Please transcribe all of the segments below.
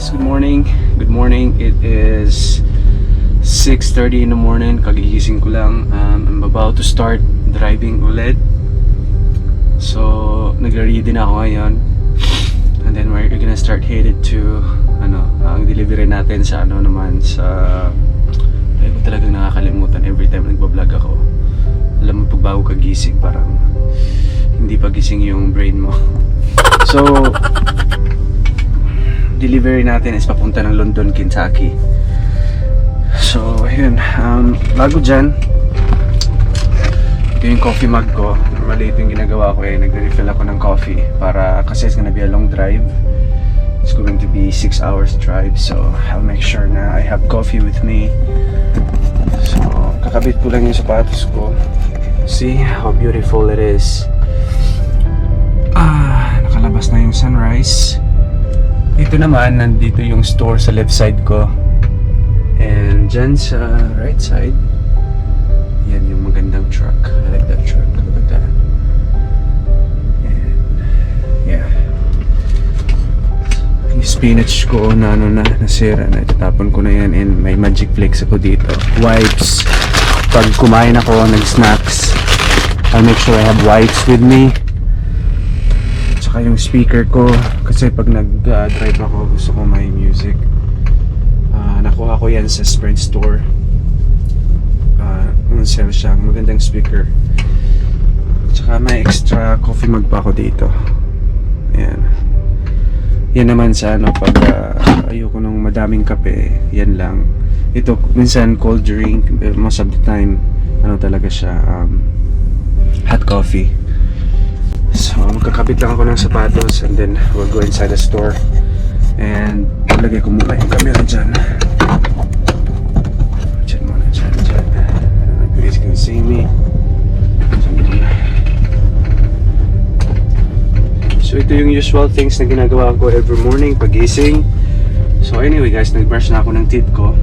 guys, good morning. Good morning. It is 6:30 in the morning. Kagigising ko lang. I'm about to start driving ulit. So, nagre-ready na ako ngayon. And then we're gonna start headed to ang delivery natin sa sa ay ko talagang nakakalimutan every time nagbablog ako. Alam mo, pag bago kagising, parang hindi pa gising yung brain mo. So, delivery natin is papunta ng London, Kentucky. So, ayun. Bago dyan, ito yung coffee mug ko. Normally, ito yung ginagawa ko nagre-refill ako ng coffee para, kasi it's gonna be a long drive. It's going to be 6 hours drive. So, I'll make sure na I have coffee with me. So, kakabit ko lang yung sapatos ko. See how beautiful it is. Nakalabas na yung sunrise. Dito naman, nandito yung store sa left side ko. And dyan sa right side, yan yung magandang truck. I like that truck. Look at that. And yeah, yung spinach ko na nasira na. Itatapon ko na yan. And may magic flakes ako dito. Wipes. Pag kumain ako, nag-snacks, I'll make sure I have wipes with me. Tsaka yung speaker ko, kasi pag nag-drive ako, gusto ko may music. Nakuha ko yan sa Sprint store. On-sale siya, magandang speaker. Tsaka may extra coffee mug pa ako dito. Ayan. Yan naman sa pag ayoko ng madaming kape, yan lang. Ito, minsan cold drink, most of the time, talaga siya, hot coffee. So, magkakabit lang ako ng sapatos and then we'll go inside the store. And lagay ko muna yung camera dyan. Dyan muna, dyan. I don't know if you guys can see me. So, ito yung usual things na ginagawa ko every morning pagising. So, anyway guys, nag-brush na ako ng teeth ko.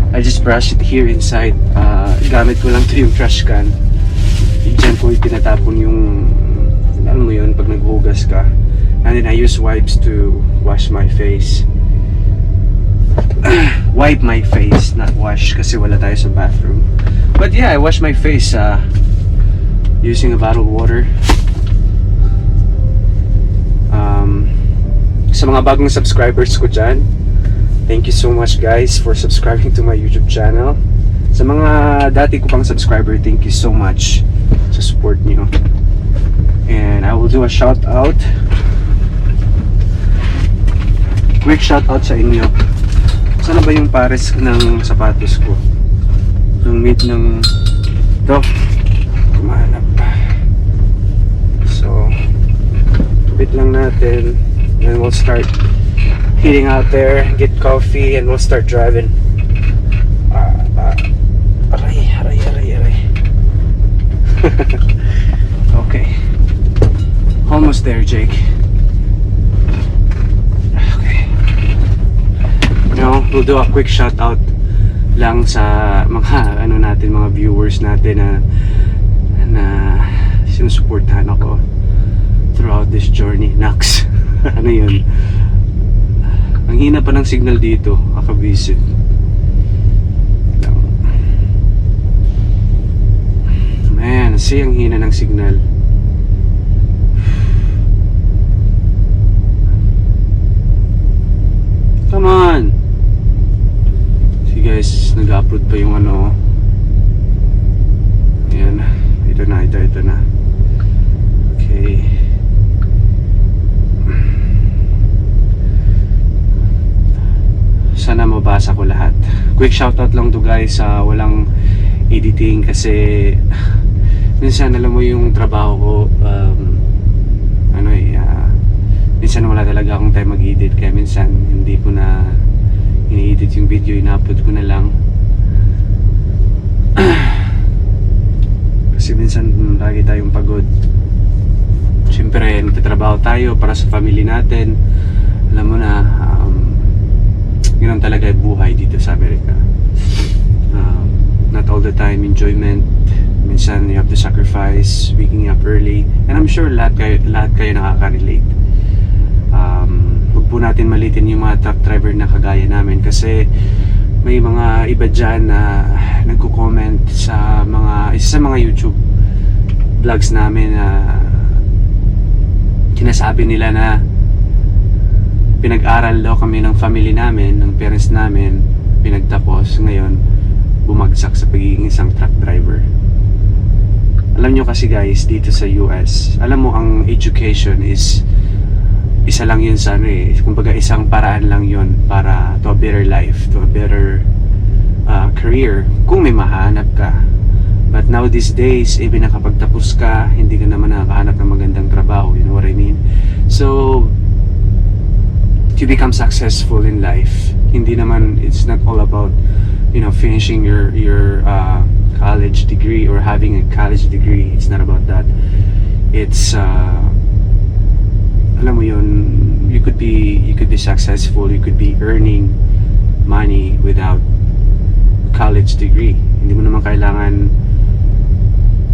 I just brush it here inside. Gamit ko lang ito yung trash can. Diyan ko itinatapon yung, alam mo yun, pag naghugas ka. And then I use wipes to wash my face. Wipe my face, not wash, kasi wala tayo sa bathroom. But yeah, I wash my face using a bottled water. Sa mga bagong subscribers ko dyan, thank you so much guys for subscribing to my YouTube channel. Sa mga dati ko pang subscriber, thank you so much sa support niyo. And I will do a shout out. Quick shout out sa inyo. Sana ba yung pares ng sapatos ko? Yung mid ng ito, kumahanap. So, bit lang natin. And we'll start heading out there, get coffee, and we'll start driving. Aray. Okay. Almost there, Jake. Okay. Now, we'll do a quick shout out lang sa mga natin, mga viewers natin na sinusuportahan ako throughout this journey. Nax. Ano yun? Ang hina pa ng signal dito, akabisit. Man, see, ang hina ng signal. Come on! See guys, nag-upload pa yung ayan, ito na. Okay. Sana mabasa ko lahat. Quick shoutout lang to guys, walang editing kasi minsan alam mo yung trabaho ko, minsan wala talaga akong time mag-edit, kaya minsan hindi ko na ini-edit yung video, ina-upload ko na lang. Kasi minsan lagi tayong pagod. Siyempre nagtatrabaho tayo para sa family natin. Alam mo na, yun talaga yung buhay dito sa Amerika. Not all the time enjoyment. Minsan you have to sacrifice waking up early. And I'm sure lahat kayo nakaka-relate. Huwag po natin malitin yung mga truck driver na kagaya namin, kasi may mga iba dyan na nagko-comment sa mga YouTube vlogs namin na sinasabi nila na pinag-aral daw kami ng family namin, ng parents namin, pinagtapos, ngayon bumagsak sa pagiging isang truck driver. Alam nyo kasi guys, dito sa US, alam mo ang education is isa lang yun sa kumbaga isang paraan lang yun para to a better life, to a better career, kung may mahanap ka. But now these days, even nakapagtapos ka, hindi ka naman nakakahanap ng magandang trabaho, you know what I mean? So to become successful in life, hindi naman, it's not all about, you know, finishing your college degree or having a college degree. It's not about that. It's alam mo yun, you could be successful, you could be earning money without college degree. Hindi mo naman kailangan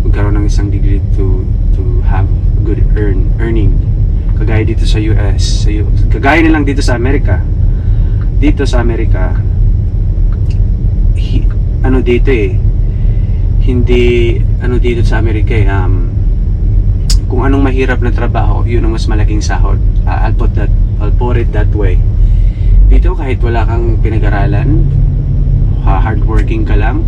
magkaroon ng isang degree to have good earning. Kagaya dito sa US, kagaya nilang dito sa Amerika. Dito sa Amerika, dito sa Amerika kung anong mahirap na trabaho, yun ang mas malaking sahod. I'll put it that way. Dito kahit wala kang pinag-aralan, hardworking ka lang,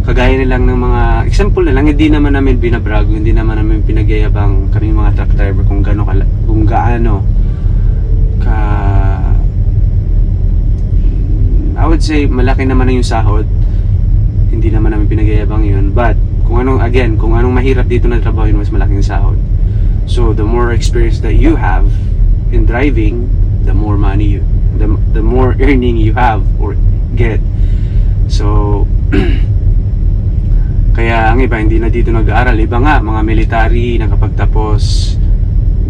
kagaya nilang ng mga example na lang, hindi naman namin binabrag, hindi naman namin pinagyayabang kami mga truck driver kung gaano ka, I would say malaki naman na yung sahod, hindi naman namin pinagyayabang yun, but kung anong mahirap dito na trabaho, yun mas malaking sahod. So the more experience that you have in driving, the more money the more earning you have or get. So kaya ang iba hindi na dito nag-aaral, iba nga mga military nakapagtapos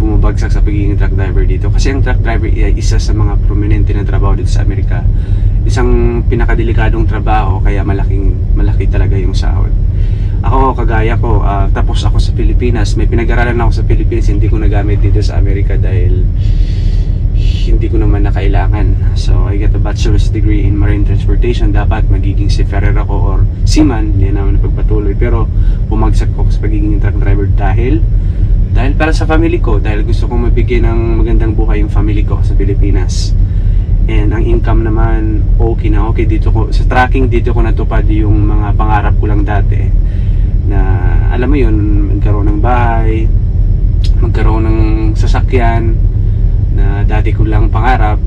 bumabagsak sa pagiging truck driver dito, kasi ang truck driver ay isa sa mga prominente na trabaho dito sa Amerika, isang pinakadelikadong trabaho, kaya malaki talaga yung sahod. Ako, kagaya ko, tapos ako sa Pilipinas, may pinag-aralan ako sa Pilipinas, hindi ko nagamit dito sa Amerika dahil hindi ko naman na kailangan. So I get a bachelor's degree in marine transportation. Dapat magiging seafarer ako or seaman, hindi naman napagpatuloy, pero bumagsak ako sa pagiging truck driver dahil para sa family ko, dahil gusto kong mabigyan ng magandang buhay yung family ko sa Pilipinas. And ang income naman okay dito ko sa trucking, dito ko natupad yung mga pangarap ko lang dati, na alam mo yun, magkaroon ng bahay, magkaroon ng sasakyan na dati ko lang pangarap,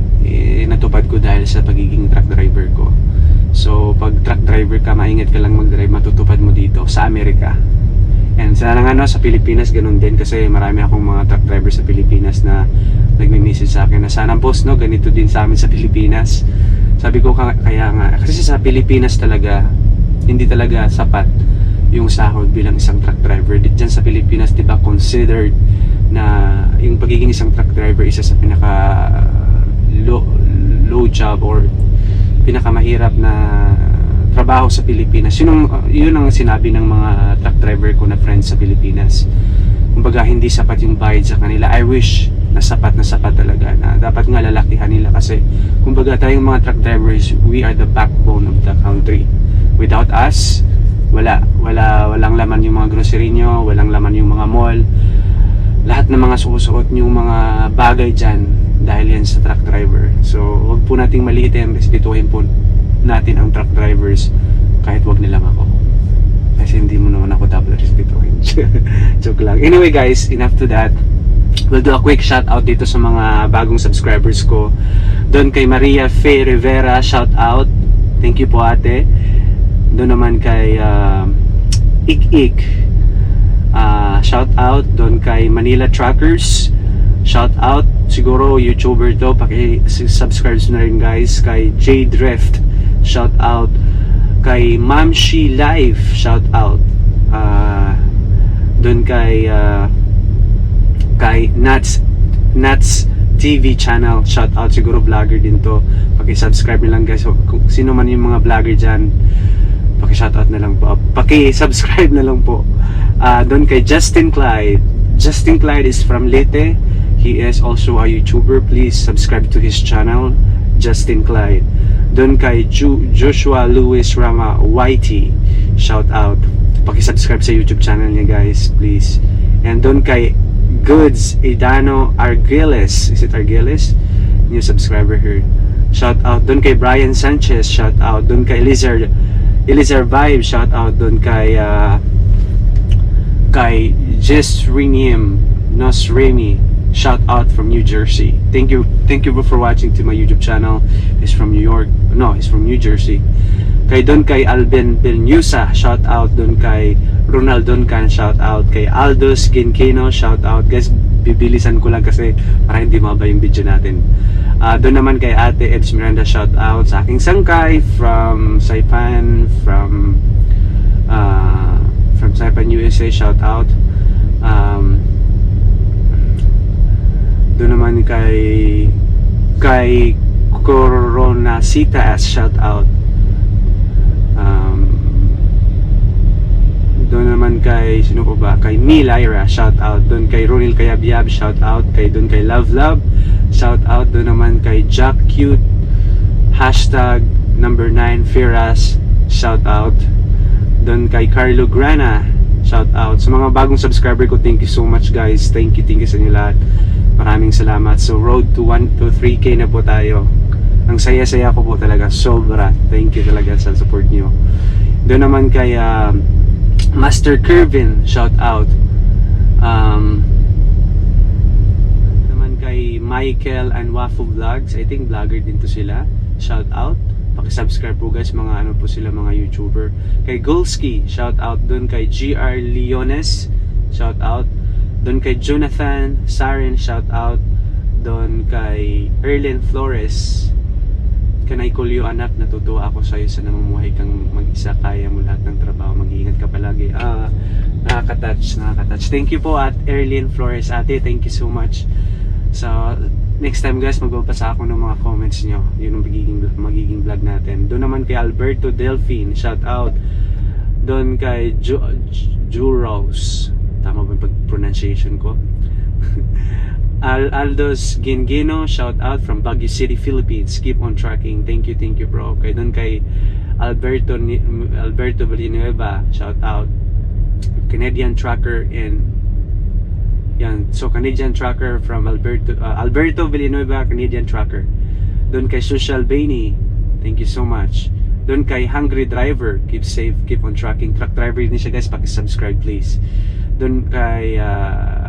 natupad ko dahil sa pagiging truck driver ko. So pag truck driver ka, maingat ka lang mag-drive, matutupad mo dito sa Amerika. And sana nga sa Pilipinas ganun din, kasi marami akong mga truck driver sa Pilipinas na nagme-message sa akin na sana boss, ganito din sa amin sa Pilipinas. Sabi ko kaya nga, kasi sa Pilipinas talaga hindi talaga sapat yung sahod bilang isang truck driver. Diyan sa Pilipinas, di ba, considered na yung pagiging isang truck driver isa sa pinaka low job or pinakamahirap na trabaho sa Pilipinas. Yun ang sinabi ng mga truck driver ko na friends sa Pilipinas. Kumbaga hindi sapat yung bayad sa kanila. I wish na sapat talaga, na dapat nga lalakihan nila, kasi kumbaga tayong mga truck drivers, we are the backbone of the country. Without us, walang laman yung mga grocery nyo, walang laman yung mga mall, lahat ng mga susuot yung mga bagay dyan dahil yan sa truck driver. So wag po nating maliitin, respetuhin po natin ang truck drivers, kahit wag nilang ako, kasi hindi mo naman ako dapat respetuhin. Joke lang. Anyway guys, enough to that. We'll do a quick shout out dito sa mga bagong subscribers ko. Doon kay Maria Faye Rivera, shout out, thank you po ate. Doon naman kay Ik shout out. Doon kay Manila Truckers, shout out. Siguro YouTuber to, paki-subscribe na rin guys. Kay J Drift, shout out. Kay Mamshi Live, shout out. Doon kay Nuts TV channel, shout out. Siguro vlogger din to, paki-subscribe na lang guys. So, kung sino man yung mga vlogger dyan, paki-shoutout na lang po, paki-subscribe na lang po. Doon kay Justin Clyde. Justin Clyde is from Leyte. He is also a YouTuber. Please subscribe to his channel. Justin Clyde. Doon kay Joshua Luis Rama YT, shout out. Paki-subscribe sa YouTube channel niya guys, please. And doon kay Goods Idano Argiles, is it Argiles? New subscriber here, shout out. Doon kay Brian Sanchez, shout out. Doon kay Elizar Vibe, shout out. Doon kay Jesrinium Nosremi, shout out from New Jersey. Thank you bro for watching to my YouTube channel. He's from New York. No, he's from New Jersey. Doon kay Alben Belnusa, shout out. Doon kay Ronald Duncan, shout out. Kay Aldous Ginkino, shout out. Guys, bibilisan ko lang kasi para hindi maba yung video natin. Doon naman kay Ate Eds Miranda, shout out. Sa aking sangkay from Saipan, from Saipan USA, shout out. Doon naman kay Coronasitas, shout out. Doon naman kay sino po ba? Kay Milaira, shout out. Doon kay Ronil Kayabyab, shout out. Doon kay Love shout out. Doon naman kay Jack Cute #9 Firas, shout out. Doon kay Carlo Grana, shout out. Sa mga bagong subscriber ko, thank you so much guys. Thank you sa inyo lahat. Maraming salamat. So road to 3K na po tayo. Ang saya-saya ko po talaga, sobra. Thank you talaga sa support niyo. Doon naman kay Master Kervin, shout out. Naman kay Michael and Waffle Vlogs, I think vlogger din to sila, shout out. Paki-subscribe po guys, mga ano po sila, mga YouTuber. Kay Golski, shout out. Doon kay GR Leones, shout out. Doon kay Jonathan Saren, shout out. Doon kay Erlen Flores, kanay kulyo anak, natutuwa ako sa'yo sa namumuhay kang mag-isa, kaya mo lahat ng trabaho, mag-iingat ka palagi. Nakaka-touch. Thank you po at Erlen Flores, ate, thank you so much. So next time guys, magbabasa ako ng mga comments nyo, yun ang magiging vlog natin. Doon naman kay Alberto Delphine, shout out. Doon kay Juros, tama ba yung pag-pronunciation ko? Aldos Gingino, shout out from Baguio City, Philippines. Keep on tracking. Thank you bro. Doon kay Alberto Villanueva, shout out. Canadian tracker Canadian tracker from Alberto Villanueva, Canadian tracker. Doon kay Social Bainey, thank you so much. Doon kay Hungry Driver, keep safe, keep on tracking. Truck driver din siya guys, paki-subscribe please. Doon kay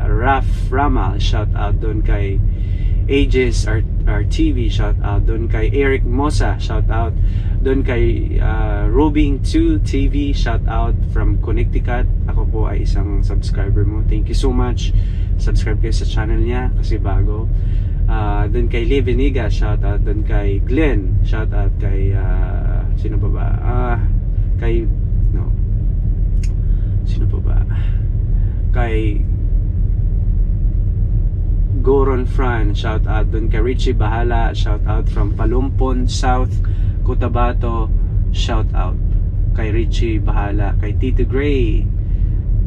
Raf Ramal, shout out. Doon kay Aegis RTV, shout out. Doon kay Eric Mosa, shout out. Doon kay Robing 2 TV, shout out from Connecticut. Ako po ay isang subscriber mo, thank you so much. Subscribe kayo sa channel niya kasi bago. Doon kay Lee Veniga, shout out. Doon kay Glenn, shout out. Kay sino pa ba? Kay Goron Fran, shout out. Doon kay Richie Bahala, shout out from Palumpon South, Cotabato, shout out. Kay Richie Bahala. Kay Tito Gray,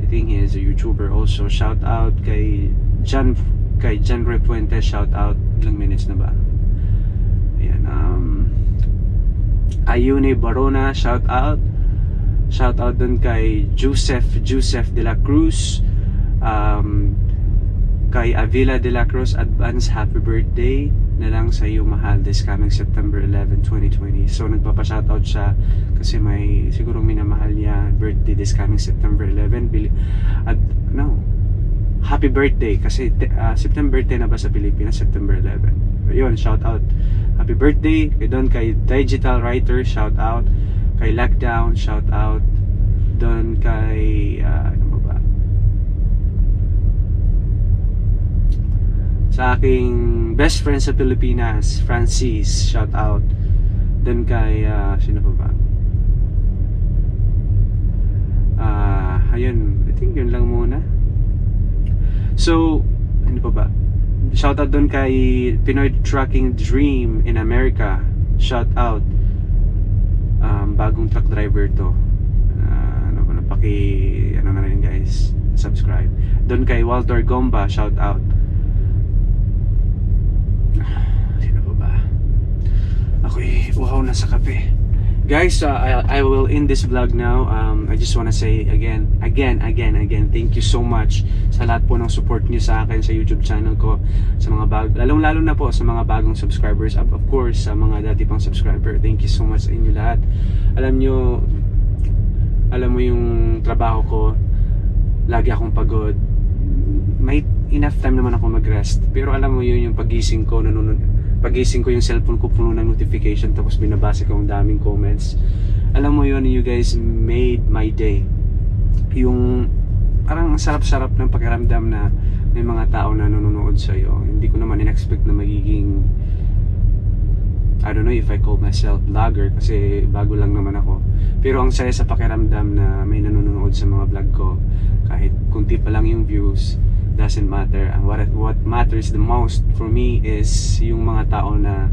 I think he is a YouTuber also, shout out. Kay John Repuente, shout out. Ilang minutes na ba? Ayan, Ayune Barona, shout out. Shout out dun kay Joseph de la Cruz, kay Avila de la Cruz, advance happy birthday na lang sa iyo mahal this coming September 11, 2020. So nagpapa-shoutout siya kasi may siguro minamahal niya birthday this coming September 11. Happy birthday kasi September 10 na ba sa Pilipinas? September 11. Yun, shoutout. Happy birthday kay Digital Writer, shoutout. Kay Lockdown, shout out. Doon kay ano ba? Sa aking best friend sa Pilipinas, Francis, shout out. Doon kay sino pa ba? Ayun, I think yun lang muna. So, ano pa ba? Shout out doon kay Pinoy Trucking Dream in America, shout out. Bagong truck driver to, ano na rin guys, subscribe. Doon kay Walter Gomba, shout out. Sino pa ba? na sa kape. Guys, I will end this vlog now. I just wanna say again, thank you so much sa lahat po ng support niyo sa akin sa YouTube channel ko, sa mga lalong-lalo na po sa mga bagong subscribers, of course sa mga dati pang subscriber. Thank you so much sa inyo lahat. Alam mo yung trabaho ko, lagi akong pagod. May enough time naman ako mag-rest, pero alam mo yun, yung pagising ko yung cellphone ko puno ng notification, tapos binabasa ko ang daming comments. Alam mo yun, you guys made my day. Yung parang sarap-sarap ng pakiramdam na may mga tao na nanonood sa'yo. Hindi ko naman in-expect na magiging, I don't know if I call myself vlogger, kasi bago lang naman ako. Pero ang saya sa pakiramdam na may nanonood sa mga vlog ko, kahit kunti pa lang yung views, doesn't matter. And what matters the most for me is yung mga tao na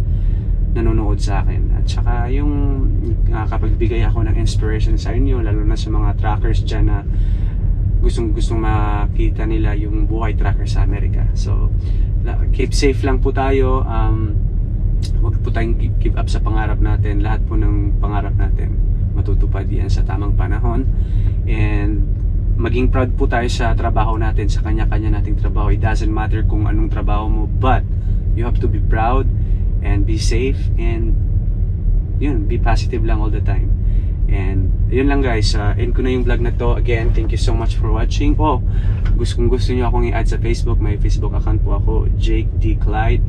nanonood sa akin, at saka yung nakapagbigay ako ng inspiration sa inyo, lalo na sa mga trackers dyan na gustong makita nila yung buhay tracker sa Amerika. So keep safe lang po tayo. Huwag po tayong give up sa pangarap natin. Lahat po ng pangarap natin matutupad yan sa tamang panahon, and maging proud po tayo sa trabaho natin, sa kanya-kanya nating trabaho. It doesn't matter kung anong trabaho mo, but you have to be proud and be safe, and yun, be positive lang all the time. And yun lang guys, end ko na yung vlog na to. Again, thank you so much for watching. Kung gusto nyo akong i-add sa Facebook, may Facebook account po ako, Jake D. Clyde.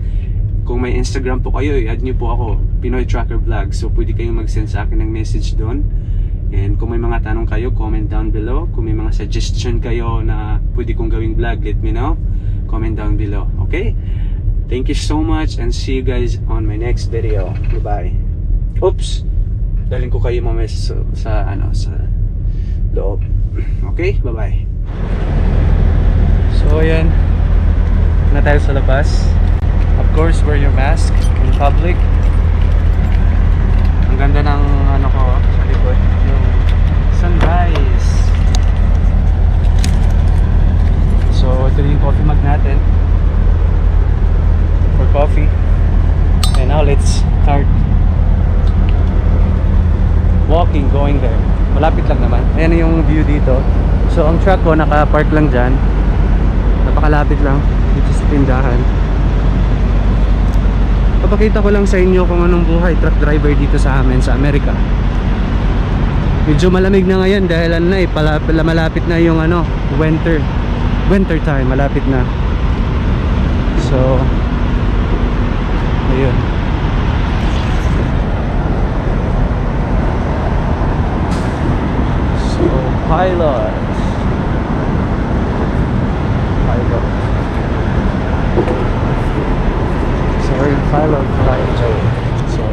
Kung may Instagram po kayo, i-add nyo po ako, Pinoy Tracker Vlog. So pwede kayong mag-send sa akin ng message doon. And kung may mga tanong kayo, comment down below. Kung may mga suggestion kayo na pwede kong gawing vlog, let me know. Comment down below. Okay? Thank you so much, and see you guys on my next video. Goodbye. Oops! Dalhin ko kayo mamaya sa loob. Okay? Bye-bye. So ayan, na tayo sa labas. Of course, wear your mask in public. Ang ganda ng ko sa likod, yung sunrise. So ito yung coffee mug natin for coffee. And now let's start walking, going there. Malapit lang naman. Ayan yung view dito. So ang truck ko naka-park lang dyan. Napakalapit lang dito sa tindahan. Papakita ko lang sa inyo kung anong buhay truck driver dito sa amin sa Amerika. Medyo malamig na ngayon dahil malapit na yung winter time, malapit na. So ayun. So pilot. Pilot flight. So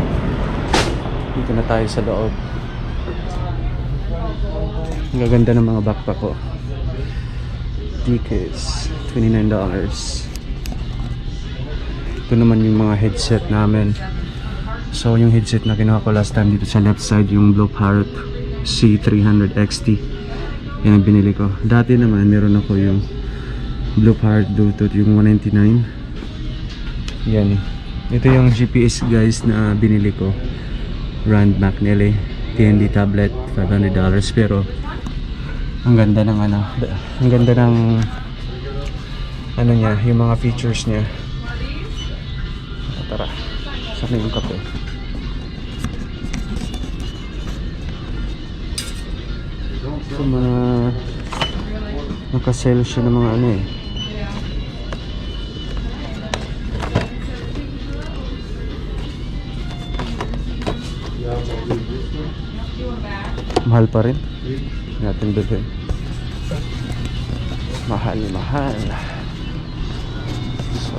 dito na tayo sa loob. Ang gaganda ng mga backpack ko. Tickets $29. Ito naman yung mga headset namin. So yung headset na kinuha ko last time dito sa left side, yung Blue Parrot C300 XT, yan ang binili ko. Dati naman meron ako yung Blue Parrot Bluetooth, yung 199. Yan. Ito yung GPS guys na binili ko, Rand McNally TND tablet, $500. Pero ang ganda ng ang ganda ng niya, yung mga features niya. Tara, saan yung kape? So mga naka-sale siya ng mga mahal pa rin natin bilhin. Mahal. So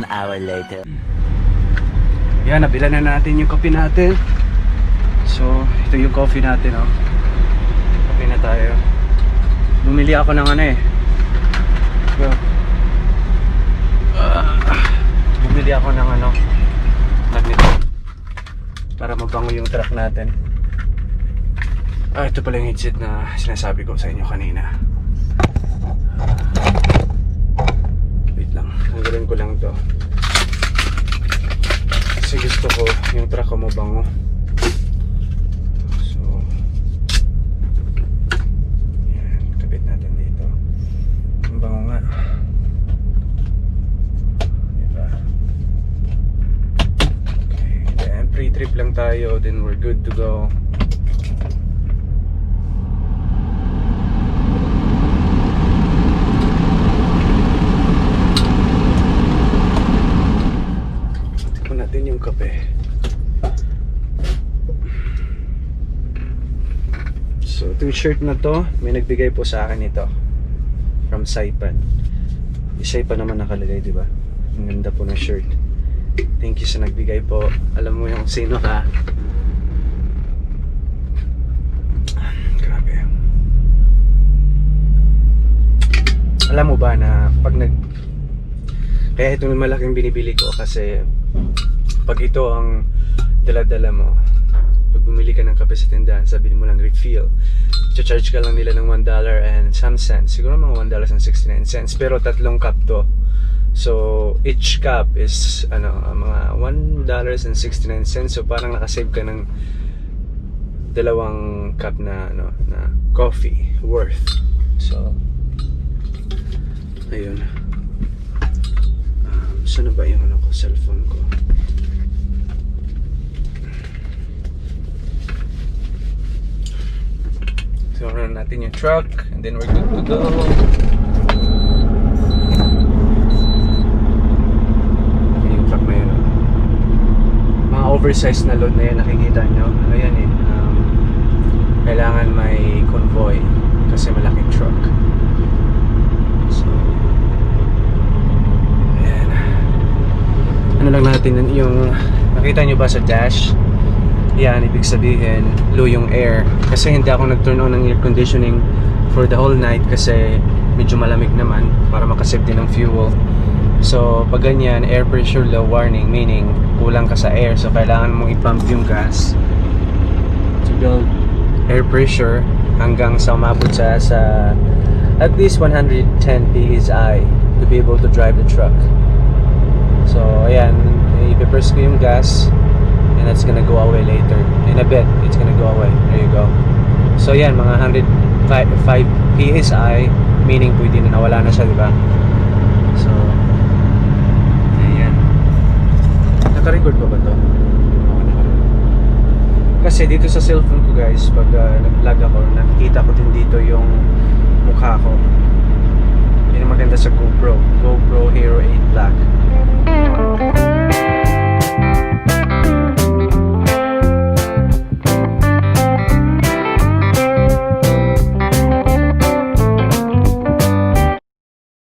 hour later. Yan, nabilan na natin yung coffee natin. So, ito yung coffee natin, oh. Coffee na tayo. Bumili ako ng ano eh. So, bumili ako ng ano, nito para mabango yung truck natin. Ito pala yung headset na sinasabi ko sa inyo kanina. Wait lang, tanggalin ko lang to kasi gusto ko yung truck ko mabango. So yan, kabit natin dito. Ang bango nga, diba? Okay, then pre-trip lang tayo, then we're good to go. Natin yung kape. So itong shirt na to, may nagbigay po sa akin ito from Saipan. Saipan naman nakalagay, di ba? Ang ganda po ng shirt. Thank you sa nagbigay po. Alam mo yung sino ka. Grabe. Alam mo ba na pag kaya ito yung malaking binibili ko kasi pag ito ang dala-dala mo, pag bumili ka ng kape sa tindahan, sabihin mo lang refill, charge ka lang nila ng $1 and some cents, siguro mga $1.69, pero tatlong cup to. So each cup is mga $1.69, so parang nakasave ka ng dalawang cup na na coffee worth. So ayun. Saan na ba yung cellphone ko? So run natin yung truck and then we're good to go. Yung truck na yun, mga oversized na load na yan, nakikita nyo. Ano yan eh, kailangan may convoy kasi malaking truck. So ayan, ano lang natin yung nakita nyo ba sa dash. Yan, ibig sabihin low yung air kasi hindi ako nag-turn on ng air conditioning for the whole night kasi medyo malamig naman para makasave din ng fuel. So pag ganyan, air pressure low, warning, meaning kulang ka sa air, so kailangan mong i-pump yung gas to build air pressure hanggang sa umabot sa at least 110 psi to be able to drive the truck. So ayan, i-press ko yung gas and that's gonna go away later. In a bit, it's gonna go away. There you go. So yan, mga 105 psi, meaning pwede na nawala na siya, diba? So ayan. Naka-record pa ba to? Oo, naka-record. Kasi dito sa cellphone ko guys, pag nag-vlog ako, nakikita ko din dito yung mukha ko. Yun ang maganda sa GoPro Hero 8 Black.